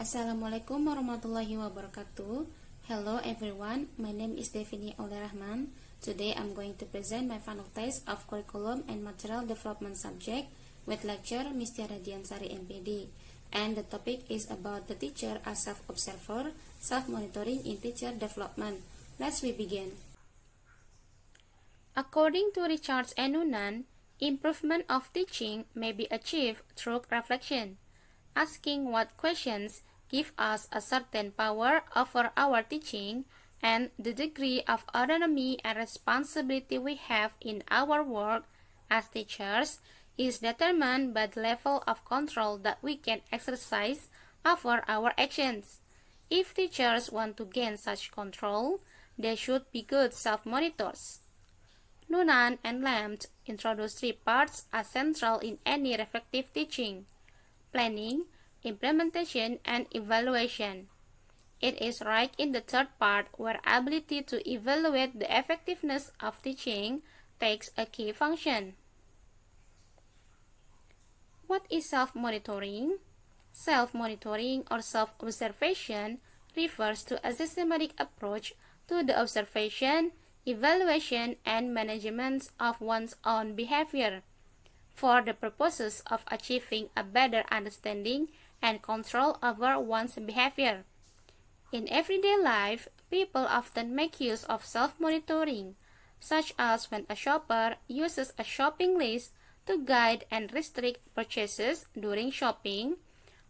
Assalamualaikum warahmatullahi wabarakatuh. Hello everyone, my name is Devini Aulya Rahman. Today I'm going to present my final test of curriculum and material development subject with lecture Miss Tiara Dian Sari M.Pd. And the topic is about the teacher as self-observer, self-monitoring in teacher development. Let's begin. According to Richards and Noonan, improvement of teaching may be achieved through reflection. Asking what questions give us a certain power over our teaching and the degree of autonomy and responsibility we have in our work as teachers is determined by the level of control that we can exercise over our actions. If teachers want to gain such control, they should be good self-monitors. Noonan and Lamb introduce three parts as central in any reflective teaching: planning, implementation, and evaluation. It is right in the third part where ability to evaluate the effectiveness of teaching takes a key function. What is self-monitoring? Self-monitoring or self-observation refers to a systematic approach to the observation, evaluation, and management of one's own behavior for the purposes of achieving a better understanding and control over one's behavior. In everyday life, people often make use of self-monitoring, such as when a shopper uses a shopping list to guide and restrict purchases during shopping,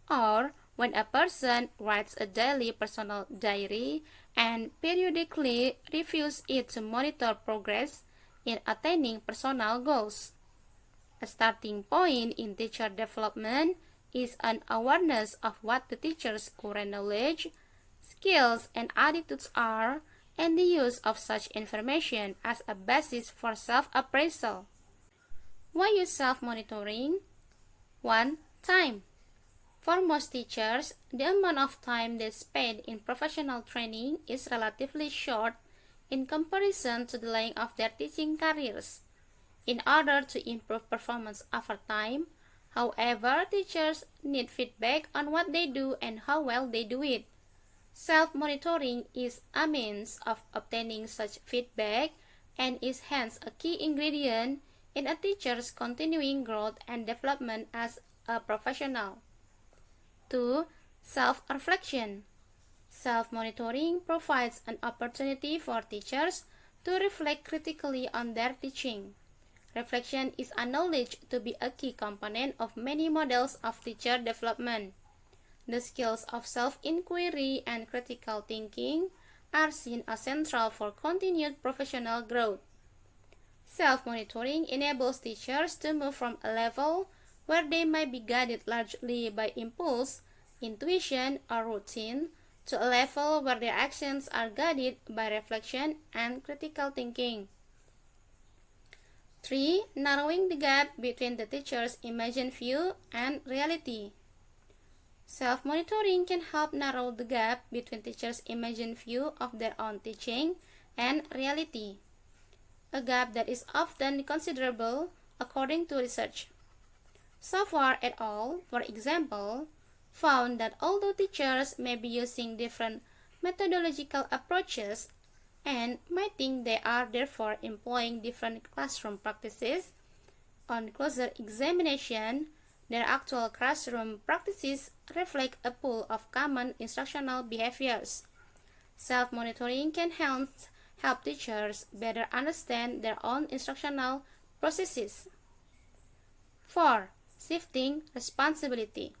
or when a person writes a daily personal diary and periodically reviews it to monitor progress in attaining personal goals. A starting point in teacher development is an awareness of what the teacher's current knowledge, skills, and attitudes are, and the use of such information as a basis for self-appraisal. Why use self-monitoring? 1. Time. For most teachers, the amount of time they spend in professional training is relatively short in comparison to the length of their teaching careers. In order to improve performance over time, however, teachers need feedback on what they do and how well they do it. Self-monitoring is a means of obtaining such feedback and is hence a key ingredient in a teacher's continuing growth and development as a professional. 2. Self-reflection. Self-monitoring provides an opportunity for teachers to reflect critically on their teaching. Reflection is acknowledged to be a key component of many models of teacher development. The skills of self-inquiry and critical thinking are seen as central for continued professional growth. Self-monitoring enables teachers to move from a level where they might be guided largely by impulse, intuition, or routine to a level where their actions are guided by reflection and critical thinking. 3. Narrowing the gap between the teacher's imagined view and reality. Self-monitoring can help narrow the gap between teachers' imagined view of their own teaching and reality, a gap that is often considerable according to research. Safar et al., for example, found that although teachers may be using different methodological approaches and might think they are therefore employing different classroom practices, on closer examination, their actual classroom practices reflect a pool of common instructional behaviors. Self-monitoring can hence help teachers better understand their own instructional processes. 4. Shifting responsibility.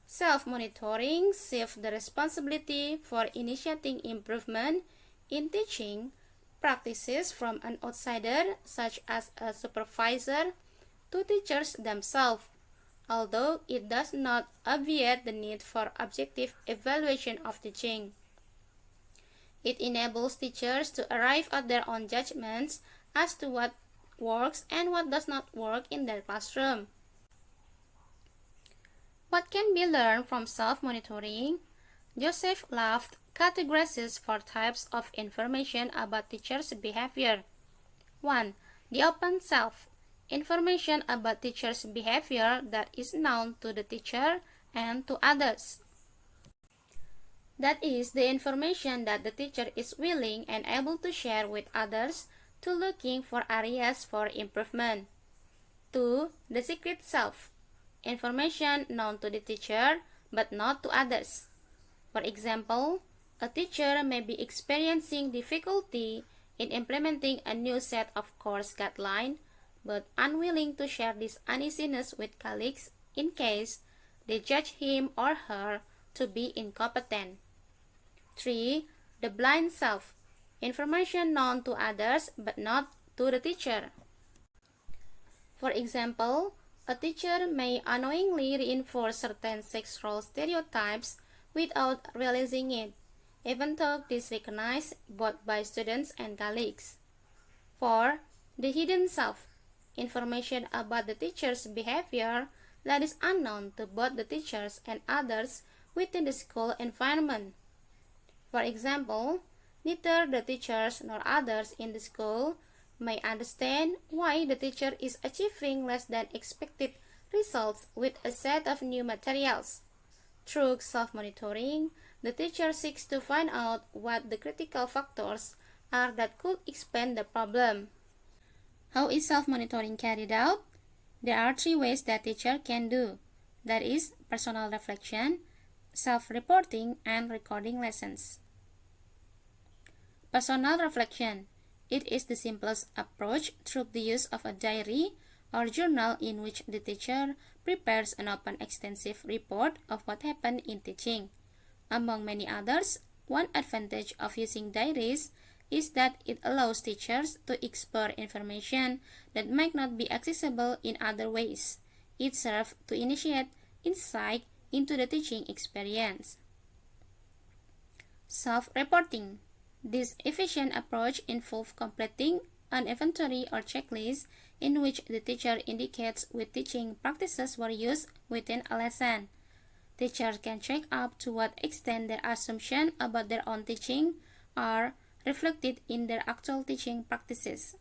Self-monitoring shifts the responsibility for initiating improvement in teaching practices from an outsider, such as a supervisor, to teachers themselves, although it does not obviate the need for objective evaluation of teaching. It enables teachers to arrive at their own judgments as to what works and what does not work in their classroom. What can be learned from self-monitoring? Joseph Loft categorizes 4 types of information about teachers' behavior. 1. The open self. Information about teachers' behavior that is known to the teacher and to others. That is the information that the teacher is willing and able to share with others to looking for areas for improvement. 2. The secret self. Information known to the teacher but not to others. For example, a teacher may be experiencing difficulty in implementing a new set of course guidelines but unwilling to share this uneasiness with colleagues in case they judge him or her to be incompetent. 3. The blind self. Information known to others but not to the teacher. For example, a teacher may unknowingly reinforce certain sexual stereotypes without realizing it, even though this is recognized both by students and colleagues. 4. The hidden self. Information about the teacher's behavior that is unknown to both the teachers and others within the school environment. For example, neither the teachers nor others in the school may understand why the teacher is achieving less than expected results with a set of new materials. Through self-monitoring, the teacher seeks to find out what the critical factors are that could explain the problem. How is self-monitoring carried out? There are 3 ways that teacher can do. That is, personal reflection, self-reporting, and recording lessons. Personal reflection. It is the simplest approach through the use of a diary or journal in which the teacher prepares an open extensive report of what happened in teaching. Among many others, one advantage of using diaries is that it allows teachers to explore information that might not be accessible in other ways. It serves to initiate insight into the teaching experience. Self-reporting. This efficient approach involves completing an inventory or checklist in which the teacher indicates which teaching practices were used within a lesson. Teachers can check up to what extent their assumptions about their own teaching are reflected in their actual teaching practices.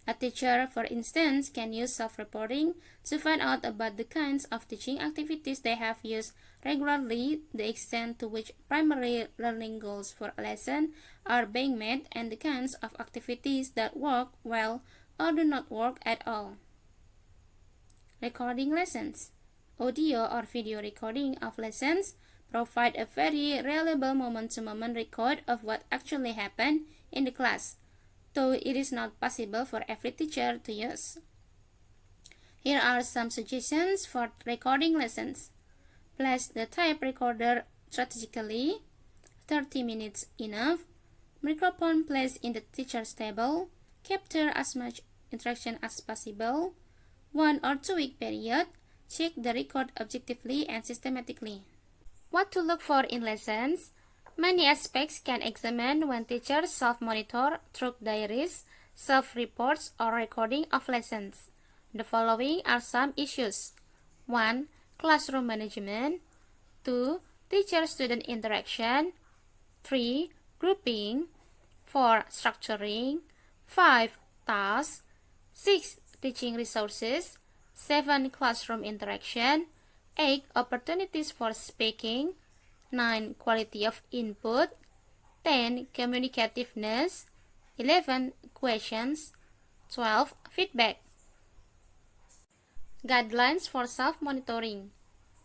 A teacher, for instance, can use self-reporting to find out about the kinds of teaching activities they have used regularly, the extent to which primary learning goals for a lesson are being met, and the kinds of activities that work well or do not work at all. Recording lessons. Audio or video recording of lessons provide a very reliable moment-to-moment record of what actually happened in the class, though it is not possible for every teacher to use. Here are some suggestions for recording lessons. Place the tape recorder strategically. 30 minutes enough. Microphone placed in the teacher's table. Capture as much interaction as possible. 1 or 2 week period. Check the record objectively and systematically. What to look for in lessons? Many aspects can examine when teachers self-monitor through diaries, self-reports, or recording of lessons. The following are some issues. 1. Classroom management. 2. Teacher-student interaction. 3. Grouping. 4. Structuring. 5. Tasks. 6. Teaching resources. 7. Classroom interaction. 8. Opportunities for speaking. 9. Quality of input. 10. Communicativeness. 11. Questions. 12. Feedback. Guidelines for self-monitoring.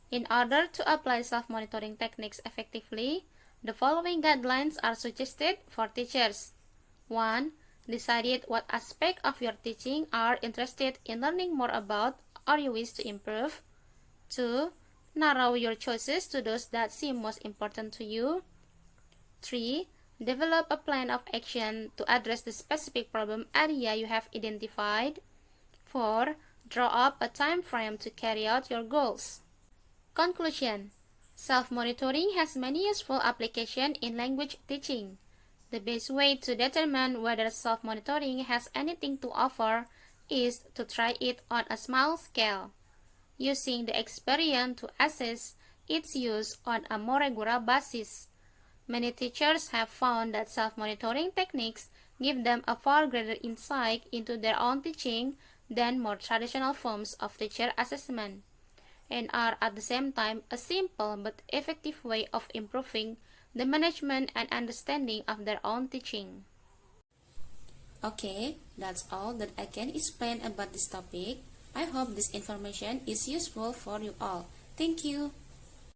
In order to apply self-monitoring techniques effectively, the following guidelines are suggested for teachers. 1. Decide what aspect of your teaching are interested in learning more about or you wish to improve. 2. Narrow your choices to those that seem most important to you. 3. Develop a plan of action to address the specific problem area you have identified. 4. Draw up a time frame to carry out your goals. Conclusion. Self-monitoring has many useful applications in language teaching. The best way to determine whether self-monitoring has anything to offer is to try it on a small scale, using the experience to assess its use on a more regular basis. Many teachers have found that self-monitoring techniques give them a far greater insight into their own teaching than more traditional forms of teacher assessment. and are at the same time a simple but effective way of improving the management and understanding of their own teaching. Okay, that's all that I can explain about this topic. I hope this information is useful for you all. Thank you.